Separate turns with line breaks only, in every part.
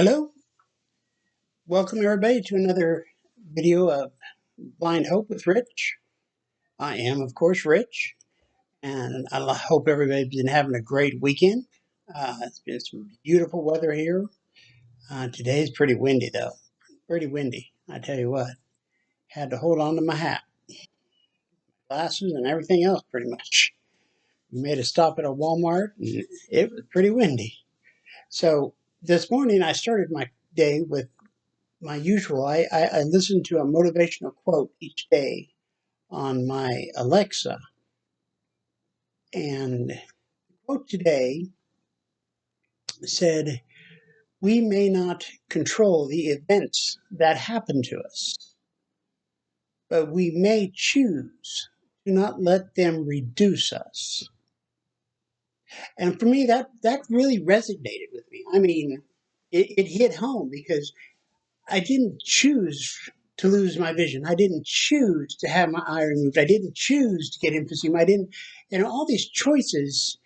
Hello, welcome everybody to another video of Blind Hope with Rich. I am, of course, Rich, and I hope everybody's been having a great weekend. It's been some beautiful weather here. Today's pretty windy, though. Pretty windy, I tell you what. Had to hold on to my hat, glasses, and everything else pretty much. We made a stop at a Walmart, and it was pretty windy. So this morning I started my day with my usual. I listen to a motivational quote each day on my Alexa. And the quote today said, "We may not control the events that happen to us, but we may choose to not let them reduce us." And for me, that really resonated with me. I mean, it hit home because I didn't choose to lose my vision. I didn't choose to have my eye removed. I didn't choose to get emphysema. I didn't, all these choices,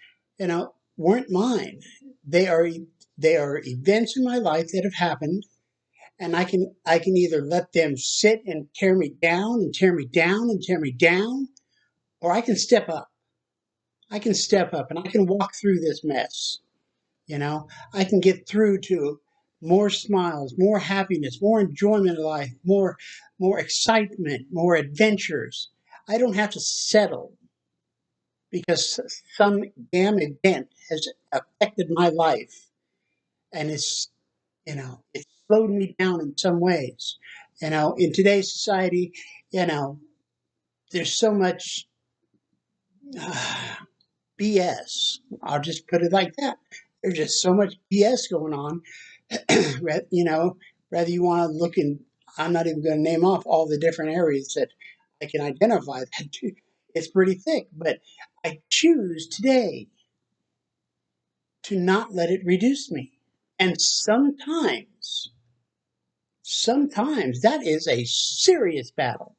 weren't mine. They are they are events in my life that have happened, and I can either let them sit and tear me down and tear me down and tear me down, or I can step up. I can step up and I can walk through this mess. You know, I can get through to more smiles, more happiness, more enjoyment of life, more excitement, more adventures. I don't have to settle because some damn event has affected my life and it's slowed me down in some ways. In today's society, you know, there's so much uh, BS. I'll just put it like that. There's just so much BS going on. you know, Whether you want to look in, I'm not even going to name off all the different areas that I can identify that too. It's pretty thick, but I choose today to not let it reduce me. And sometimes that is a serious battle.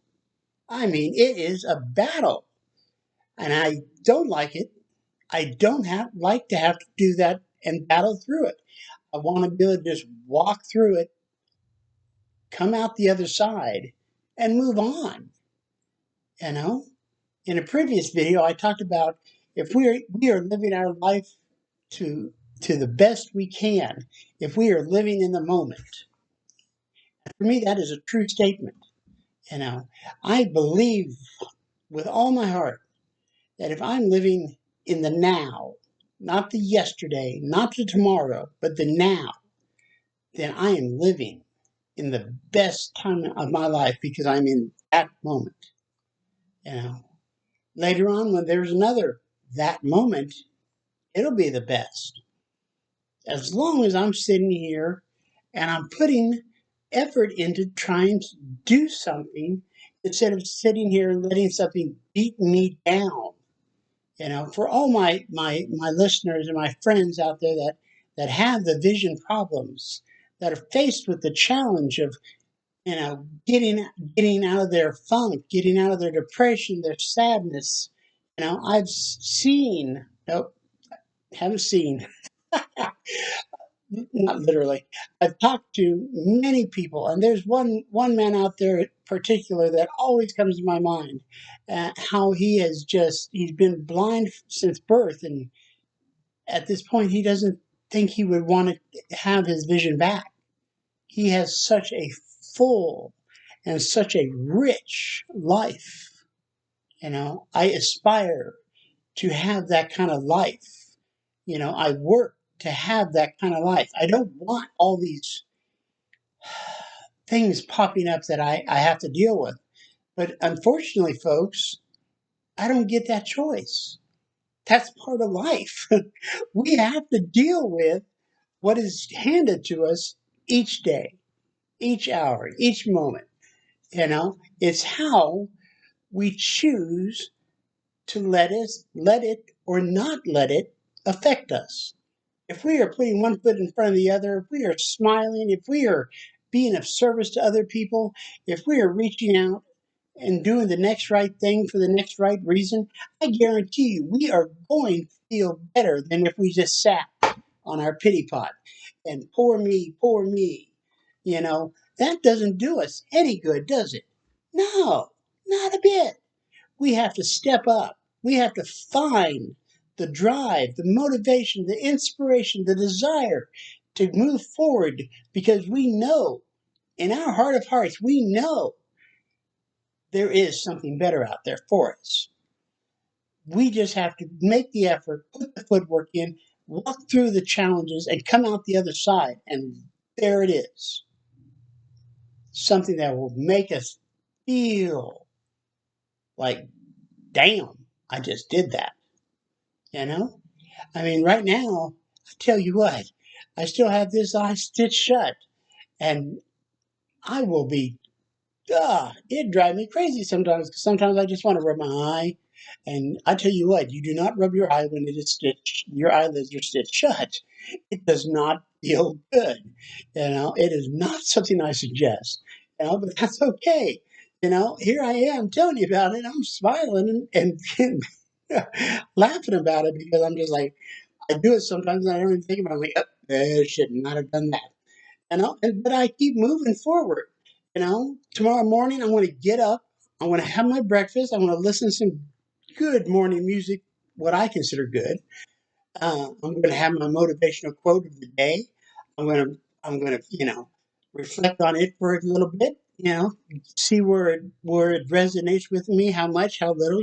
I mean, it is a battle, and I don't like it. I don't like to have to do that and battle through it. I want to be able to just walk through it, come out the other side, and move on. You know, in a previous video, I talked about if we are living our life to the best we can, if we are living in the moment. For me, that is a true statement. You know, I believe with all my heart that if I'm living in the now, not the yesterday, not the tomorrow, but the now, then I am living in the best time of my life because I'm in that moment. You know, later on when there's another that moment, it'll be the best. As long as I'm sitting here and I'm putting effort into trying to do something instead of sitting here and letting something beat me down. For all my listeners and my friends out there that have the vision problems, that are faced with the challenge of getting out of their funk, getting out of their depression, their sadness. I've seen, nope, haven't seen, not literally. I've talked to many people, and there's one man out there in particular that always comes to my mind. How he's been blind since birth, and at this point he doesn't think he would want to have his vision back. He has such a full and such a rich life. I aspire to have that kind of life. I work to have that kind of life. I don't want all these things popping up that I have to deal with. But unfortunately, folks, I don't get that choice. That's part of life. We have to deal with what is handed to us each day, each hour, each moment. It's how we choose to let it or not let it affect us. If we are putting one foot in front of the other, if we are smiling, if we are being of service to other people, if we are reaching out and doing the next right thing for the next right reason, I guarantee you we are going to feel better than if we just sat on our pity pot. and poor me, that doesn't do us any good, does it? No, not a bit. We have to step up. We have to find the drive, the motivation, the inspiration, the desire to move forward because we know in our heart of hearts, we know there is something better out there for us. We just have to make the effort, put the footwork in, walk through the challenges, and come out the other side. And there it is. Something that will make us feel like, damn, I just did that. You know? I mean, right now, I tell you what, I still have this eye stitched shut, and I will be, it drives me crazy sometimes. 'Cause sometimes I just want to rub my eye, and I tell you what, you do not rub your eye when it is stitched. Your eyelids are stitched shut. It does not feel good. It is not something I suggest. But that's okay. Here I am telling you about it. I'm smiling and laughing about it because I'm just like, I do it sometimes and I don't even think about it. I'm like, oh, I should not have done that. But I keep moving forward. Tomorrow morning I'm going to get up. I'm going to have my breakfast. I'm going to listen to some good morning music, what I consider good. I'm going to have my motivational quote of the day. I'm going to reflect on it for a little bit. See where it resonates with me, how much, how little.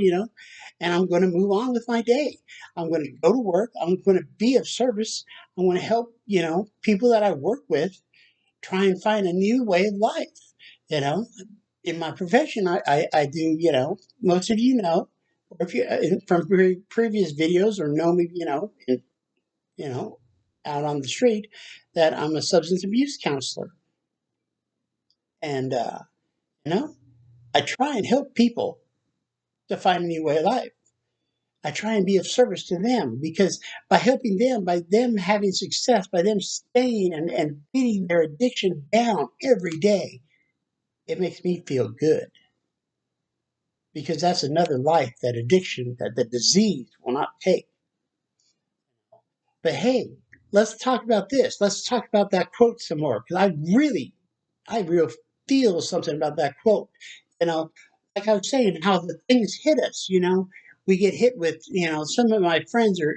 And I'm going to move on with my day. I'm going to go to work. I'm going to be of service. I'm going to help people that I work with try and find a new way of life. You know, in my profession, I do. Most of or if you from previous videos or know me, you know, out on the street, that I'm a substance abuse counselor, and you know, I try and help people to find a new way of life. I try and be of service to them because by helping them, by them having success, by them staying and beating their addiction down every day, it makes me feel good because that's another life that addiction, that the disease will not take. But hey, let's talk about this. Let's talk about that quote some more because I really feel something about that quote. You know, like I was saying, how the things hit us. We get hit with. Some of my friends are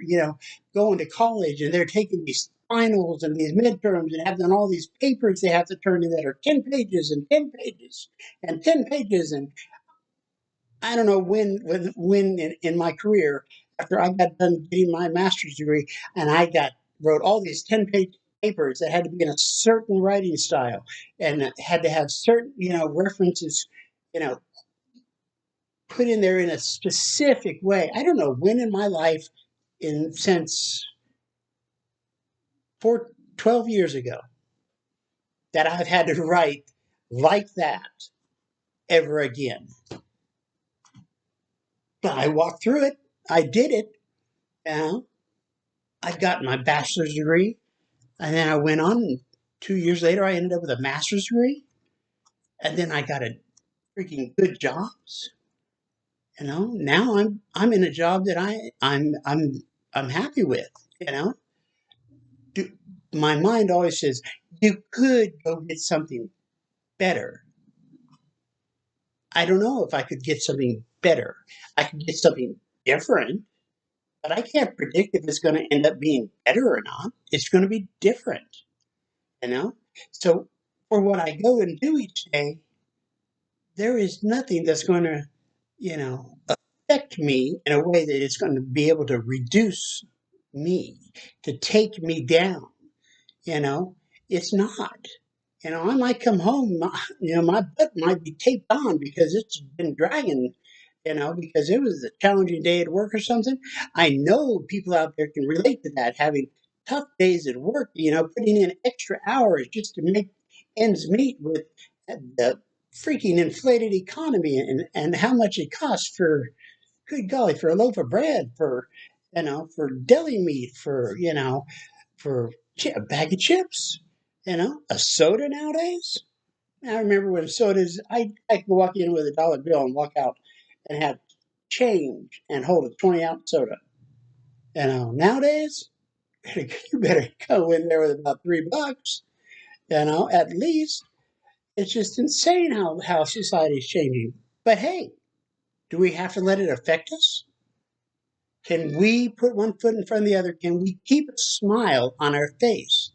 going to college and they're taking these finals and these midterms and have done all these papers they have to turn in that are 10 pages and 10 pages and 10 pages. And I don't know when in my career, after I got done getting my master's degree, and I wrote all these 10-page papers that had to be in a certain writing style and had to have certain references, you know put in there in a specific way. I don't know when in my life, in since 12 years ago, that I've had to write like that ever again. But I walked through it. I did it. Uh, I got my bachelor's degree. And then I went on, and 2 years later, I ended up with a master's degree. And then I got a freaking good jobs. Now I'm in a job that I'm happy with. You know, Do, my mind always says you could go get something better. I don't know if I could get something better. I could get something different, but I can't predict if it's going to end up being better or not. It's going to be different. You know, so for what I go and do each day, there is nothing that's going to, affect me in a way that it's going to be able to reduce me, to take me down. You know, it's not. I might come home, my butt might be taped on because it's been dragging, because it was a challenging day at work or something. I know people out there can relate to that, having tough days at work, putting in extra hours just to make ends meet with the freaking inflated economy and how much it costs for, good golly, for a loaf of bread, for deli meat, for a bag of chips, a soda nowadays. I remember when sodas, I could walk in with a dollar bill and walk out and have change and hold a 20-ounce soda. Nowadays, you better go in there with about $3, at least. It's just insane how society is changing. But hey, do we have to let it affect us? Can we put one foot in front of the other? Can we keep a smile on our face?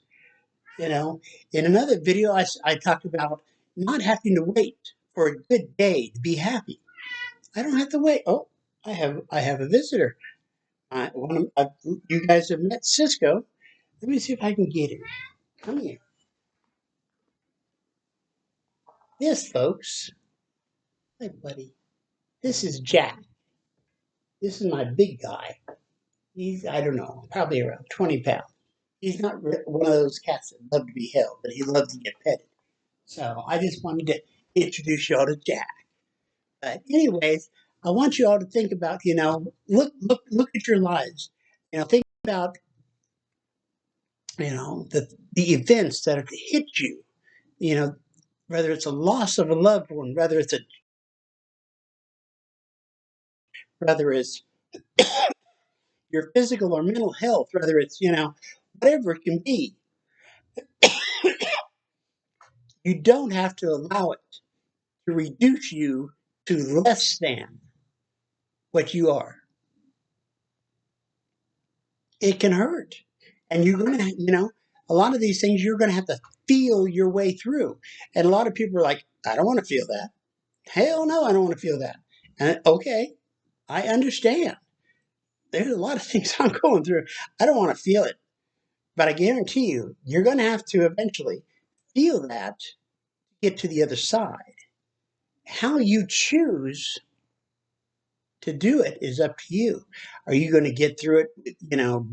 You know, in another video, I talked about not having to wait for a good day to be happy. I don't have to wait. Oh, I have a visitor. You guys have met Cisco. Let me see if I can get him. Come here. This, folks. Hi, buddy. This is Jack. This is my big guy. He's, I don't know, probably around 20 pounds. He's not one of those cats that love to be held, but he loves to get petted. So I just wanted to introduce you all to Jack. But anyways, I want you all to think about, look at your lives. Think about, the events that have hit you. You know, whether it's a loss of a loved one, whether it's your physical or mental health, whether it's, whatever it can be. You don't have to allow it to reduce you to less than what you are. It can hurt. And you're going to, a lot of these things you're going to have to feel your way through. And a lot of people are like, I don't want to feel that. Hell no, I don't want to feel that. And okay, I understand. There's a lot of things I'm going through. I don't want to feel it. But I guarantee you, you're going to have to eventually feel that to get to the other side. How you choose to do it is up to you. Are you going to get through it,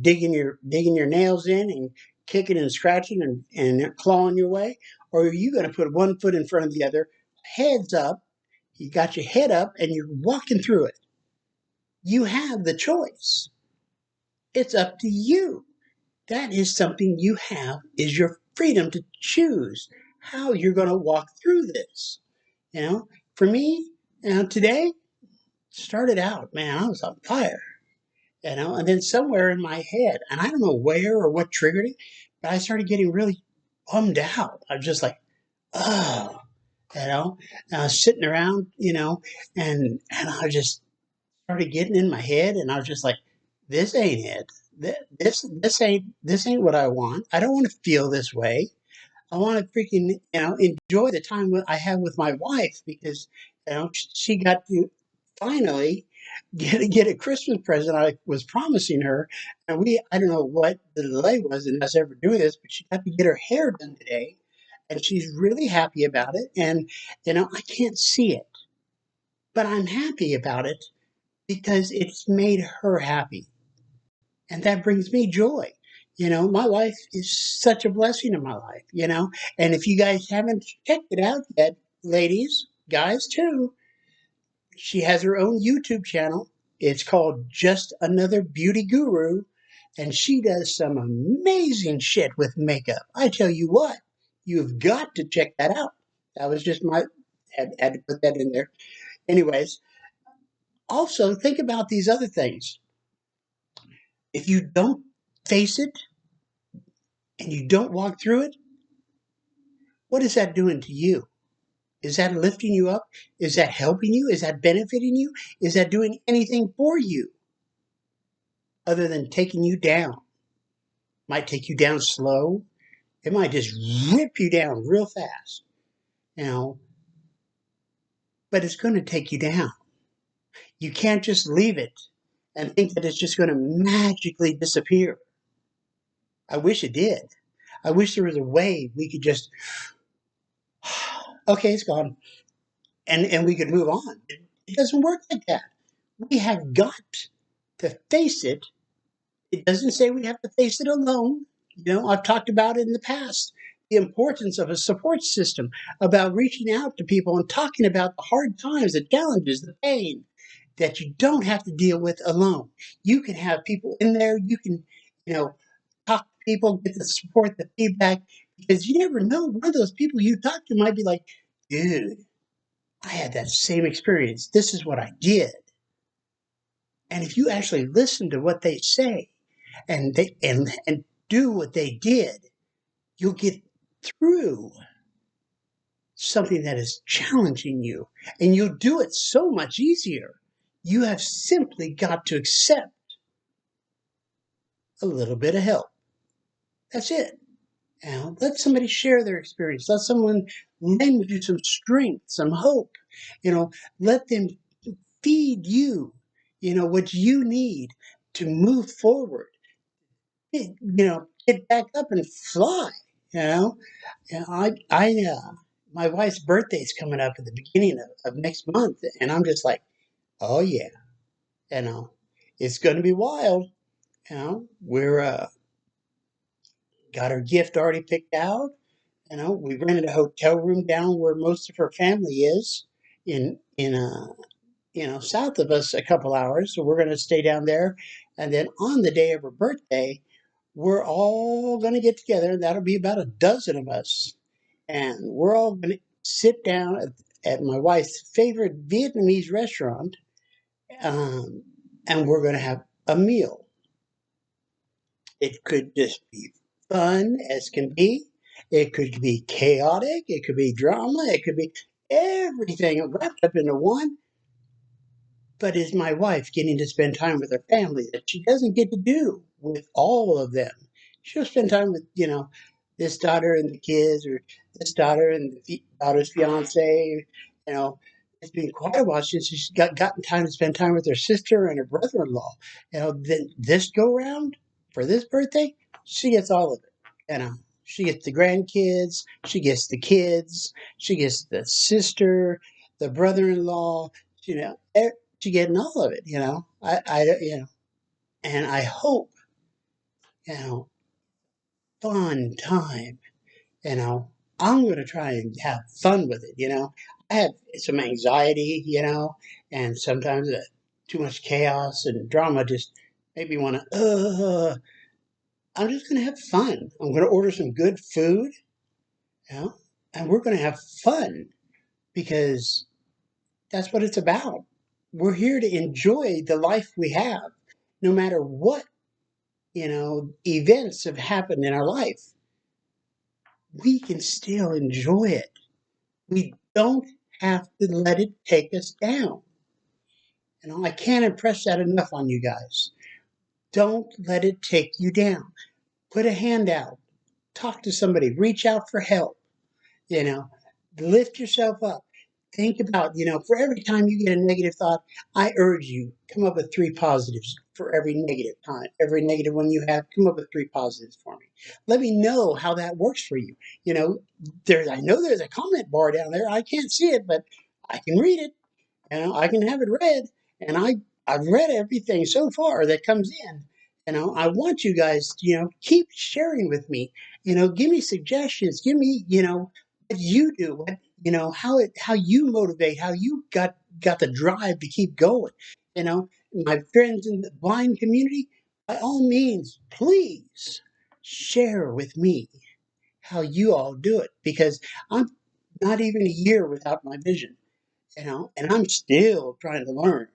digging your nails in and kicking and scratching and clawing your way? Or are you going to put one foot in front of the other, heads up, you got your head up and you're walking through it? You have the choice. It's up to you. That is something you have, is your freedom to choose how you're going to walk through this. For me, today started out, man, I was on fire. And then somewhere in my head, and I don't know where or what triggered it, but I started getting really bummed out. I was just like, oh, and I was sitting around, and I just started getting in my head, and I was just like, this ain't it. This ain't what I want. I don't want to feel this way. I want to freaking, enjoy the time I have with my wife because, she got to finally get a Christmas present I was promising her. And I don't know what the delay was in us ever doing this, but she got to get her hair done today. And she's really happy about it. And, I can't see it, but I'm happy about it because it's made her happy. And that brings me joy. My wife is such a blessing in my life, And if you guys haven't checked it out yet, ladies, guys too, she has her own YouTube channel. It's called Just Another Beauty Guru. And she does some amazing shit with makeup. I tell you what, you've got to check that out. That was just had to put that in there. Anyways, also think about these other things. If you don't face it and you don't walk through it, what is that doing to you? Is that lifting you up? Is that helping you? Is that benefiting you? Is that doing anything for you other than taking you down? Might take you down slow. It might just rip you down real fast, you know, but it's going to take you down. You can't just leave it and think that it's just going to magically disappear. I wish it did. I wish there was a way we could just, okay, it's gone, and we could move on. It doesn't work like that. We have got to face it. It doesn't say we have to face it alone. I've talked about it in the past, the importance of a support system, about reaching out to people and talking about the hard times, the challenges, the pain that you don't have to deal with alone. You can have people in there. You can, talk to people, get the support, the feedback, because you never know. One of those people you talk to might be like, dude, I had that same experience. This is what I did. And if you actually listen to what they say, and do what they did, you'll get through something that is challenging you, and you'll do it so much easier. You have simply got to accept a little bit of help. That's it. Let somebody share their experience. Let someone lend you some strength, some hope. Let them feed you, what you need to move forward. Get back up and fly. You know, my wife's birthday is coming up at the beginning of next month, and I'm just like, oh yeah, you know, it's going to be wild. We're got our gift already picked out. We rented a hotel room down where most of her family is in south of us a couple hours. So we're going to stay down there. And then on the day of her birthday, we're all going to get together. And that'll be about a dozen of us. And we're all going to sit down at my wife's favorite Vietnamese restaurant. Um, and we're going to have a meal. It could just be fun as can be. It could be chaotic. It could be drama. It could be everything wrapped up into one. But is my wife getting to spend time with her family that she doesn't get to do with all of them? She'll spend time with, this daughter and the kids, or this daughter and the daughter's fiance. You know, it's been quite a while since she's gotten time to spend time with her sister and her brother-in-law. Then this go round for this birthday, she gets all of it. She gets the grandkids, she gets the kids, she gets the sister, the brother-in-law. You know, she getting all of it. And I hope, you know, fun time. You know, I'm going to try and have fun with it. I have some anxiety. And sometimes too much chaos and drama just make me want to. I'm just going to have fun. I'm going to order some good food. And we're going to have fun because that's what it's about. We're here to enjoy the life we have, no matter what events have happened in our life. We can still enjoy it. We don't have to let it take us down. I can't impress that enough on you guys. Don't let it take you down. Put a hand out. Talk to somebody. Reach out for help. You know, Lift yourself up. Think about, for every time you get a negative thought, I urge you, come up with 3 positives for every negative time. Every negative one you have, come up with 3 positives for me. Let me know how that works for you. I know there's a comment bar down there. I can't see it, but I can read it. I can have it read, and I've read everything so far that comes in. I want you guys to, keep sharing with me. Give me suggestions. Give me, what you do, how you motivate, how you got the drive to keep going. My friends in the blind community, by all means, please share with me how you all do it, because I'm not even a year without my vision. And I'm still trying to learn,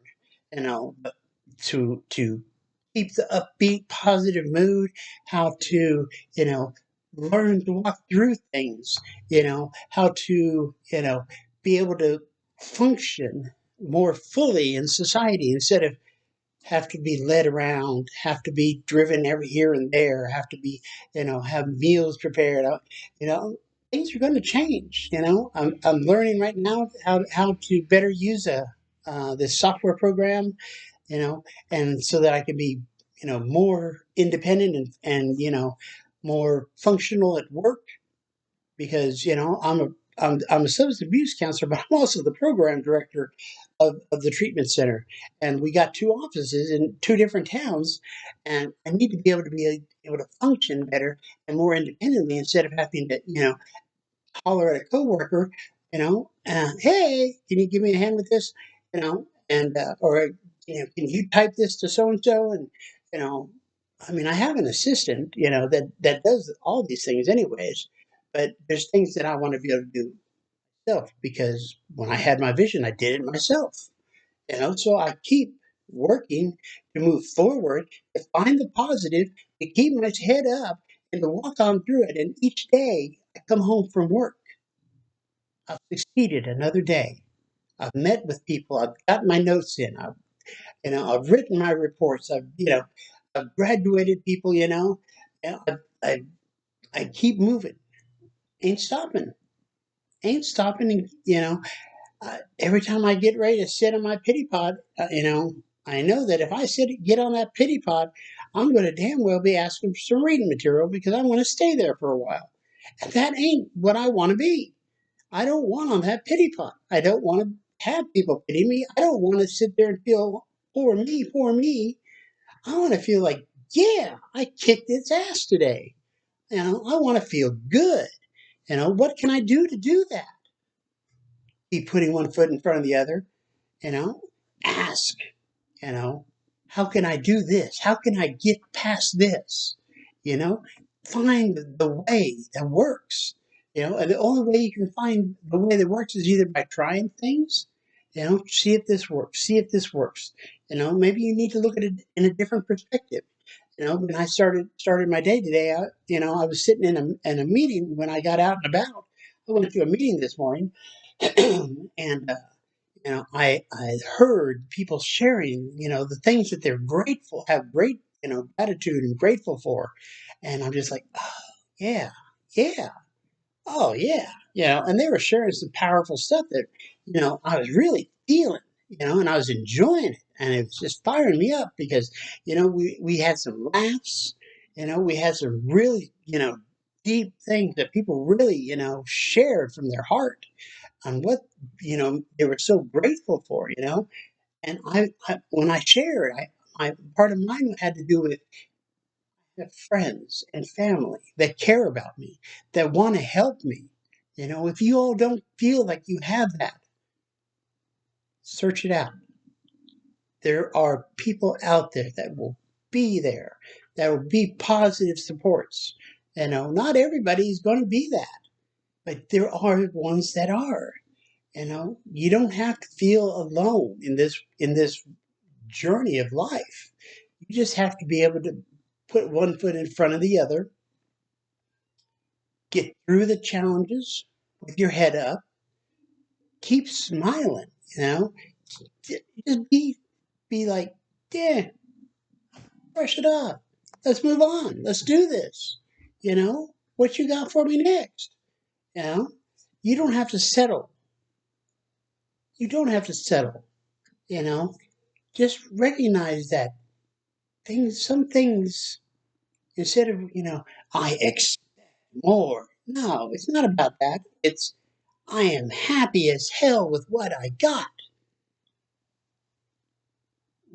but to keep the upbeat, positive mood, how to, learn to walk through things, how to, be able to function more fully in society instead of have to be led around, have to be driven every here and there, have to be, have meals prepared. You know, Things are going to change. I'm learning right now how to better use this software program. And so that I can be, more independent and more functional at work, because I'm a substance abuse counselor, but I'm also the program director of the treatment center, and we got 2 offices in 2 different towns, and I need to be able to function better and more independently instead of having to holler at a coworker, hey, can you give me a hand with this, and or can you type this to so and so, and you know I have an assistant, that does all these things anyways, but there's things that I want to be able to do myself, because when I had my vision, I did it myself. So I keep working to move forward, to find the positive, to keep my head up, and to walk on through it. And each day I come home from work, I've succeeded another day. I've met with people. I've got my notes in. I've written my reports. I've graduated people. And I keep moving. Ain't stopping. Ain't stopping. And, every time I get ready to sit on my pity pod, I know that if I get on that pity pod, I'm going to damn well be asking for some reading material because I want to stay there for a while. And that ain't what I want to be. I don't want on that pity pot. I don't want to have people pity me. I don't want to sit there and feel poor me, poor me. I want to feel like, yeah, I kicked its ass today. I want to feel good. What can I do to do that? Keep putting one foot in front of the other. You know, ask. You know, how can I do this? How can I get past this? You know, find the way that works. And the only way you can find the way that works is either by trying things. See if this works. See if this works. Maybe you need to look at it in a different perspective. When I started my day today, I was sitting in a meeting when I got out and about. I went to a meeting this morning, and I heard people sharing, the things that they're grateful, have great, gratitude and grateful for. And I'm just like, oh, yeah, yeah, oh, yeah, and they were sharing some powerful stuff that, I was really feeling, and I was enjoying it. And it was just firing me up because, we had some laughs, we had some really, deep things that people really, shared from their heart on what they were so grateful for. And when I shared, I part of mine had to do with the friends and family that care about me, that want to help me. If you all don't feel like you have that, search it out. There are people out there that will be there, that will be positive supports. Not everybody's going to be that, but there are ones that are. You don't have to feel alone in this journey of life. You just have to be able to put one foot in front of the other, get through the challenges with your head up, keep smiling, you know. Just be like, yeah, brush it off. Let's move on. Let's do this. What you got for me next? You know, you don't have to settle. You don't have to settle. You know, just recognize that some things, instead of, I expect more. No, it's not about that. It's, I am happy as hell with what I got.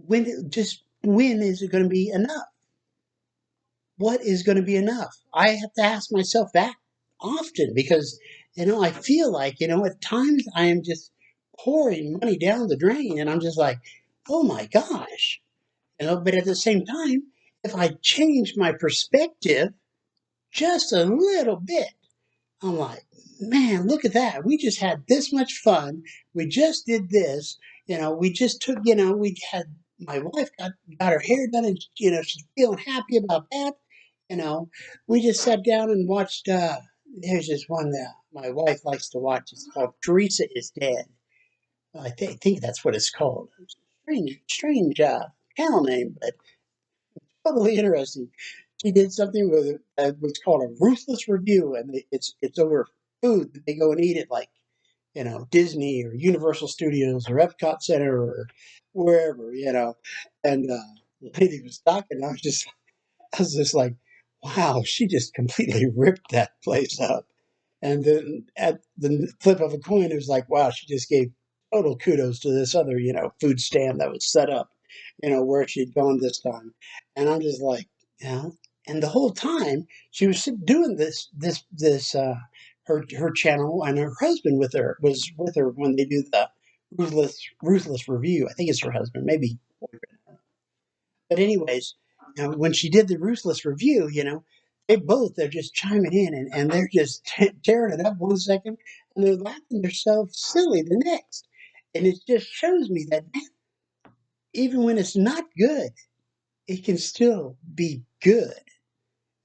When is it going to be enough? What is going to be enough? I have to ask myself that often because, I feel like, at times I am just pouring money down the drain and I'm just like, oh my gosh. But at the same time, if I change my perspective just a little bit, I'm like, man, look at that. We just had this much fun. We just did this. We just took, we had, my wife got her hair done and, she's feeling happy about that. You know, we just sat down and watched, there's this one that my wife likes to watch. It's called Teresa is Dead. I think that's what it's called. Strange channel name, but totally interesting. She did something with what's called a ruthless review, and it's over food that they go and eat at, like, Disney or Universal Studios or Epcot Center or wherever. And the lady was talking. I was just like, wow, she just completely ripped that place up. And then at the flip of a coin, it was like, wow, she just gave total kudos to this other, food stand that was set up, where she'd gone this time. And I'm just like, you know, and the whole time she was doing her channel, and her husband was with her when they do the ruthless review. I think it's her husband, maybe boyfriend. But anyways, when she did the ruthless review, they both are just chiming in, and they're just tearing it up one second, and they're laughing themselves silly the next. And it just shows me that even when it's not good, it can still be good.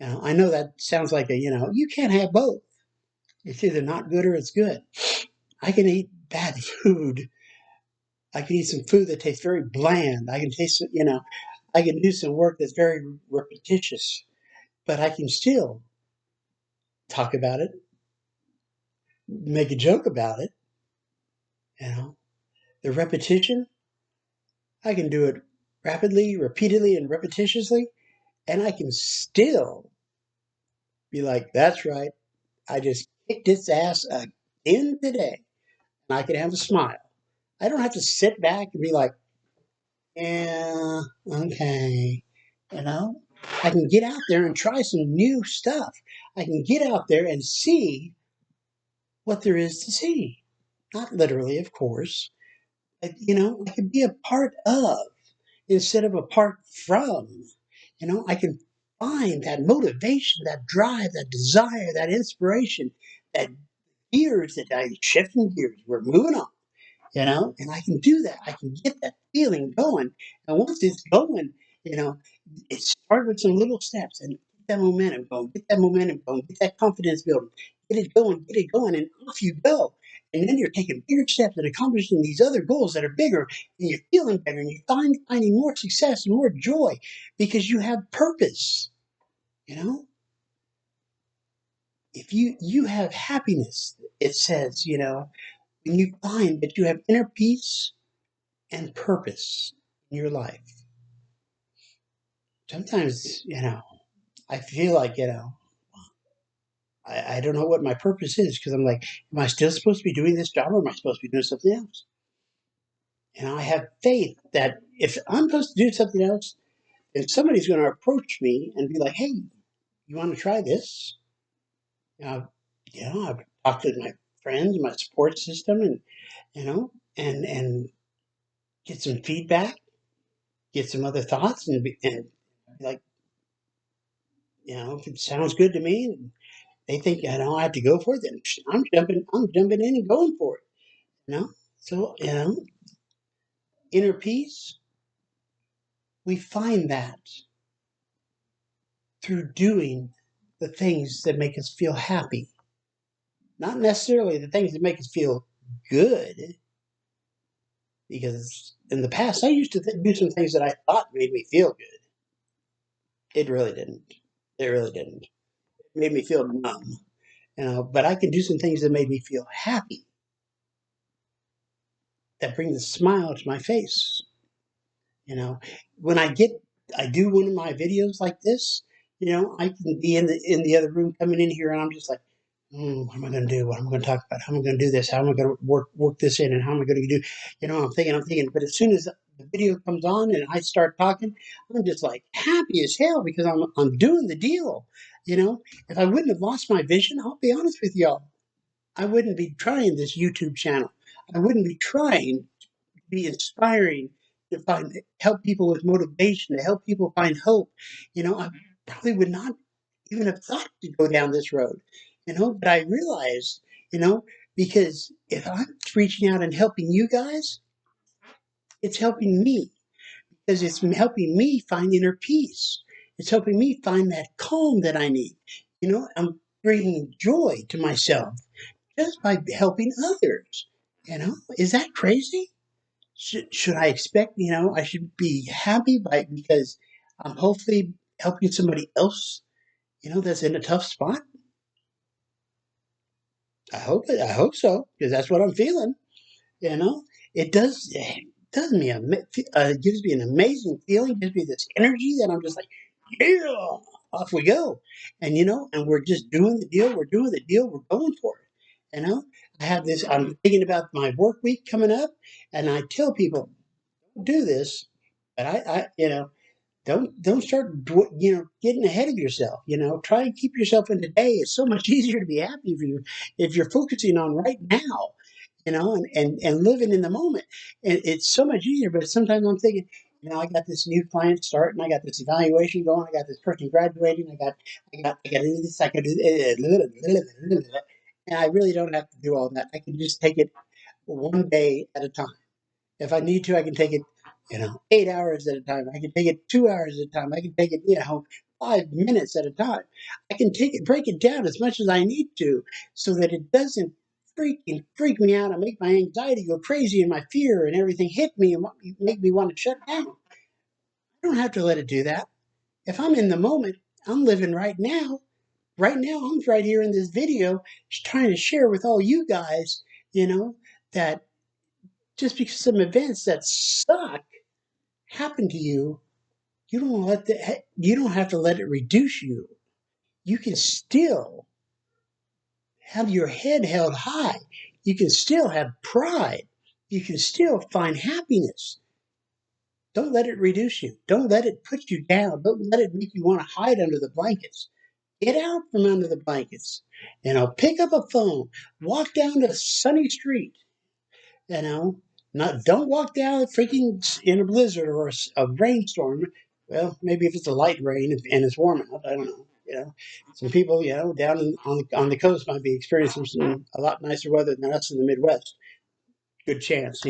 I know that sounds like you can't have both. It's either not good or it's good. I can eat bad food. I can eat some food that tastes very bland. I can I can do some work that's very repetitious, but I can still talk about it, make a joke about it. You know, the repetition, I can do it rapidly, repeatedly, and repetitiously, and I can still be like, that's right. I just kicked its ass again today, and I can have a smile. I don't have to sit back and be like, yeah, okay. You know, I can get out there and try some new stuff. I can get out there and see what there is to see. Not literally, of course. But, I can be a part of instead of apart from. I can find that motivation, that drive, that desire, that inspiration, that gears that I shifting gears. We're moving on, and I can do that. I can get that feeling going. And once it's going, you know, it starts with some little steps and get that momentum going, get that momentum going, get that confidence building, get it going, and off you go. And then you're taking bigger steps and accomplishing these other goals that are bigger, and you're feeling better, and you're finding more success and more joy because you have purpose. You know, if you have happiness, it says, when you find that you have inner peace and purpose in your life. Sometimes, I feel like, I don't know what my purpose is because I'm like, am I still supposed to be doing this job or am I supposed to be doing something else? I have faith that if I'm supposed to do something else, then somebody's going to approach me and be like, hey, you want to try this? Uh, I've talked to my friends, my support system, and, and get some feedback, get some other thoughts, and be like, if it sounds good to me, they think I don't have to go for it, then I'm jumping in and going for it. You know? So, inner peace, we find that through doing the things that make us feel happy. Not necessarily the things that make us feel good, because in the past I used to do some things that I thought made me feel good. It really didn't. It really didn't. It made me feel numb. But I can do some things that made me feel happy, that bring a smile to my face. You know, when I do one of my videos like this, I can be in the other room coming in here, and I'm just like, what am I going to do? What am I going to talk about? How am I going to do this? How am I going to work this in? And how am I going to do? I'm thinking. But as soon as the video comes on and I start talking, I'm just like happy as hell because I'm doing the deal. If I wouldn't have lost my vision, I'll be honest with y'all, I wouldn't be trying this YouTube channel. I wouldn't be trying be inspiring to help people with motivation, to help people find hope. I probably would not even have thought to go down this road. But I realized, you know, because if I'm reaching out and helping you guys, it's helping me because it's helping me find inner peace. It's helping me find that calm that I need. I'm bringing joy to myself just by helping others. Is that crazy? Should I expect, I should be happy because I'm hopefully helping somebody else, that's in a tough spot? I hope so, because that's what I'm feeling, you know? It does me, gives me an amazing feeling, gives me this energy that I'm just like, yeah, off we go. And we're just doing the deal, we're going for it, I'm thinking about my work week coming up, and I tell people, do this, but don't start getting ahead of yourself. Try and keep yourself in today. It's so much easier to be happy if you're focusing on right now, and living in the moment. And it's so much easier. But sometimes I'm thinking, I got this new client starting, I got this evaluation going, I got this person graduating, I got this, I can do, and I really don't have to do all that. I can just take it one day at a time. If I need to, I can take it 8 hours at a time. I can take it 2 hours at a time. I can take it, 5 minutes at a time. I can break it down as much as I need to so that it doesn't freak me out and make my anxiety go crazy and my fear and everything hit me and make me want to shut down. I don't have to let it do that. If I'm in the moment, I'm living right now. Right now, I'm right here in this video trying to share with all you guys, that just because some events that suck happen to you, you don't have to let it reduce you. You can still have your head held high. You can still have pride. You can still find happiness. Don't let it reduce you. Don't let it put you down. Don't let it make you want to hide under the blankets. Get out from under the blankets. Pick up a phone. Walk down a sunny street. You know, not don't walk down freaking in a blizzard or a rainstorm. Well, maybe if it's a light rain and it's warm out, I don't know. Some people, down on the coast might be experiencing a lot nicer weather than us in the Midwest. Good chance.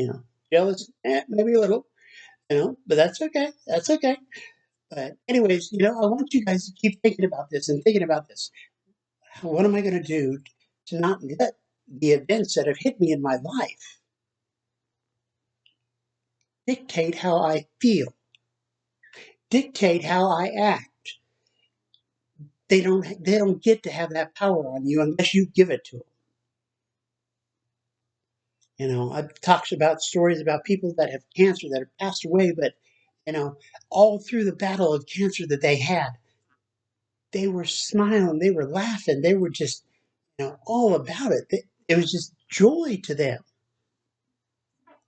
Jealous, maybe a little. But that's okay. That's okay. But anyways, I want you guys to keep thinking about this and thinking about this. What am I going to do to not let the events that have hit me in my life dictate how I feel, dictate how I act? They don't get to have that power on you unless you give it to them. I've talked about stories about people that have cancer that have passed away, but all through the battle of cancer that they had, they were smiling, they were laughing, they were just all about it. It was just joy to them.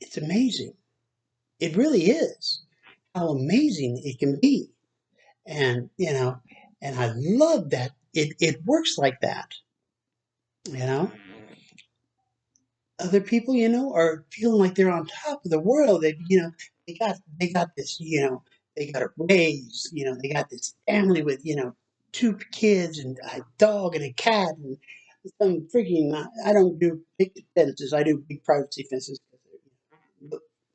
It's amazing. It really is how amazing it can be. And, and I love that it works like that. You know, other people, are feeling like they're on top of the world. They got this, they got a raise, they got this family with, two kids and a dog and a cat and some freaking. I don't do big fences. I do big privacy fences.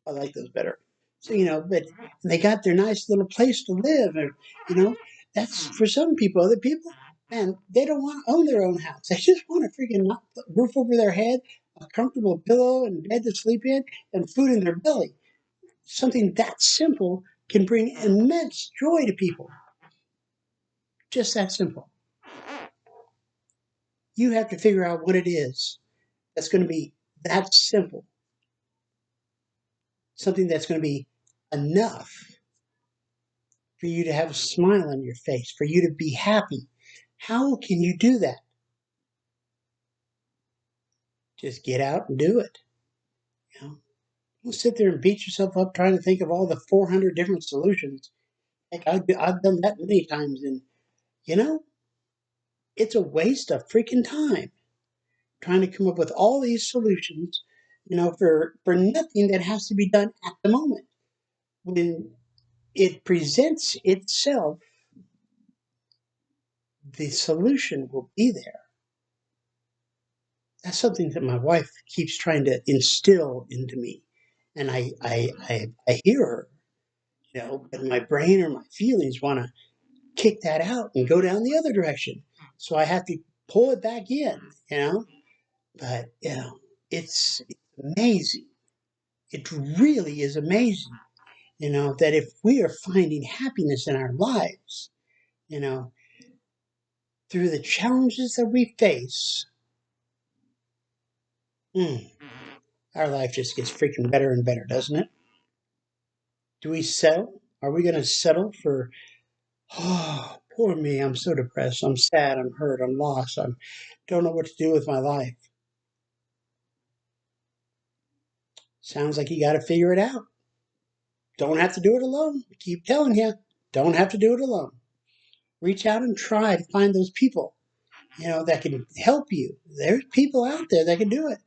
I like those better. So but they got their nice little place to live, and you know, that's for some people. Other people, man, they don't want to own their own house. They just want a freaking roof over their head, a comfortable pillow and bed to sleep in, and food in their belly. Something that simple can bring immense joy to people. Just that simple. You have to figure out what it is that's going to be that simple. Something that's going to be enough for you to have a smile on your face, for you to be happy. How can you do that? Just get out and do it. You know, don't sit there and beat yourself up trying to think of all the 400 different solutions. Heck, I've done that many times, and you know, it's a waste of freaking time trying to come up with all these solutions, for nothing that has to be done at the moment. When it presents itself, the solution will be there. That's something that my wife keeps trying to instill into me. And I hear her, but my brain or my feelings want to kick that out and go down the other direction. So I have to pull it back in, But, it's amazing. It really is amazing, that if we are finding happiness in our lives, you know, through the challenges that we face, our life just gets freaking better and better, doesn't it? Do we settle? Are we going to settle for, oh, poor me, I'm so depressed, I'm sad, I'm hurt, I'm lost, I don't know what to do with my life? Sounds like you got to figure it out. Don't have to do it alone. I keep telling you, don't have to do it alone. Reach out and try to find those people, that can help you. There's people out there that can do it.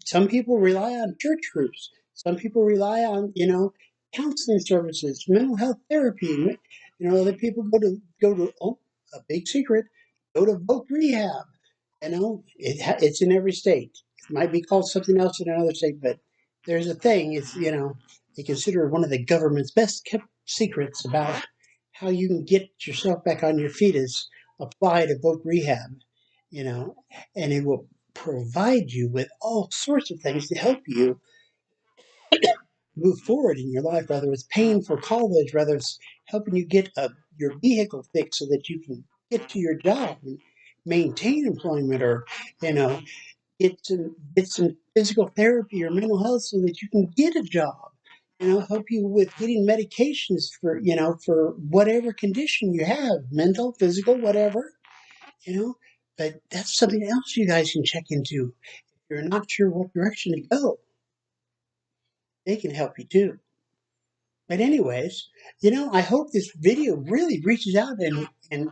Some people rely on church groups. Some people rely on, counseling services, mental health therapy. Other people go to a big secret, go to voc rehab. It's in every state. It might be called something else in another state, but there's a thing. It's they consider one of the government's best kept secrets about how you can get yourself back on your feet is apply to voc rehab, you know, and it will provide you with all sorts of things to help you move forward in your life, whether it's paying for college, whether it's helping you get your vehicle fixed so that you can get to your job and maintain employment, or you know, get some physical therapy or mental health so that you can get a job. Help you with getting medications for whatever condition you have, mental, physical, whatever. You know, but that's something else you guys can check into. If you're not sure what direction to go, they can help you too. But anyways, I hope this video really reaches out and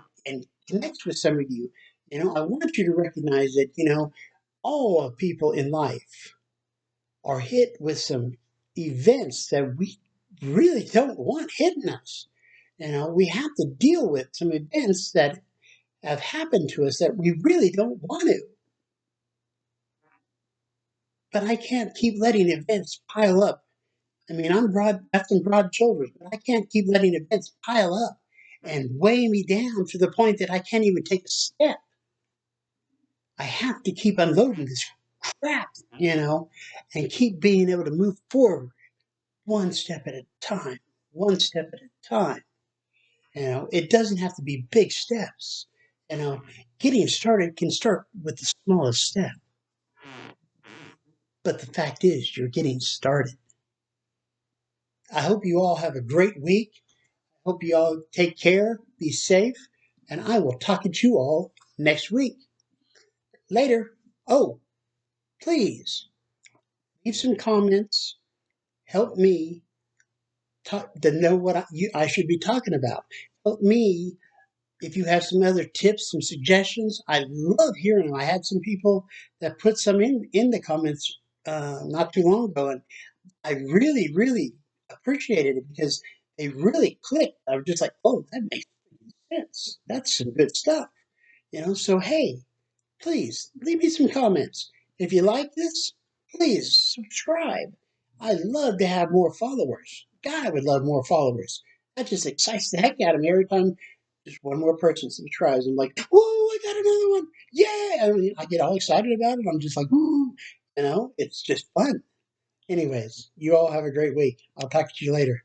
connects with some of you. I want you to recognize that, all people in life are hit with some events that we really don't want hitting us. We have to deal with some events that have happened to us that we really don't want to. But I can't keep letting events pile up. I mean, got some broad shoulders, but I can't keep letting events pile up and weigh me down to the point that I can't even take a step. I have to keep unloading this crap, and keep being able to move forward one step at a time, one step at a time. It doesn't have to be big steps. Getting started can start with the smallest step. But the fact is, you're getting started. I hope you all have a great week. Hope you all take care, be safe, and I will talk to you all next week. Later. Oh, please leave some comments. Help me to know what I should be talking about. Help me if you have some other tips, some suggestions. I love hearing them. I had some people that put some in the comments not too long ago, and I really, really appreciated it because they really clicked. I was just like, oh, that makes sense. That's some good stuff. So hey, please leave me some comments. If you like this, please subscribe. I love to have more followers. God, I would love more followers. That just excites the heck out of me every time just one more person subscribes. I'm like, whoa, I got another one. Yeah. I mean, I get all excited about it. I'm just like, woo. It's just fun. Anyways, you all have a great week. I'll talk to you later.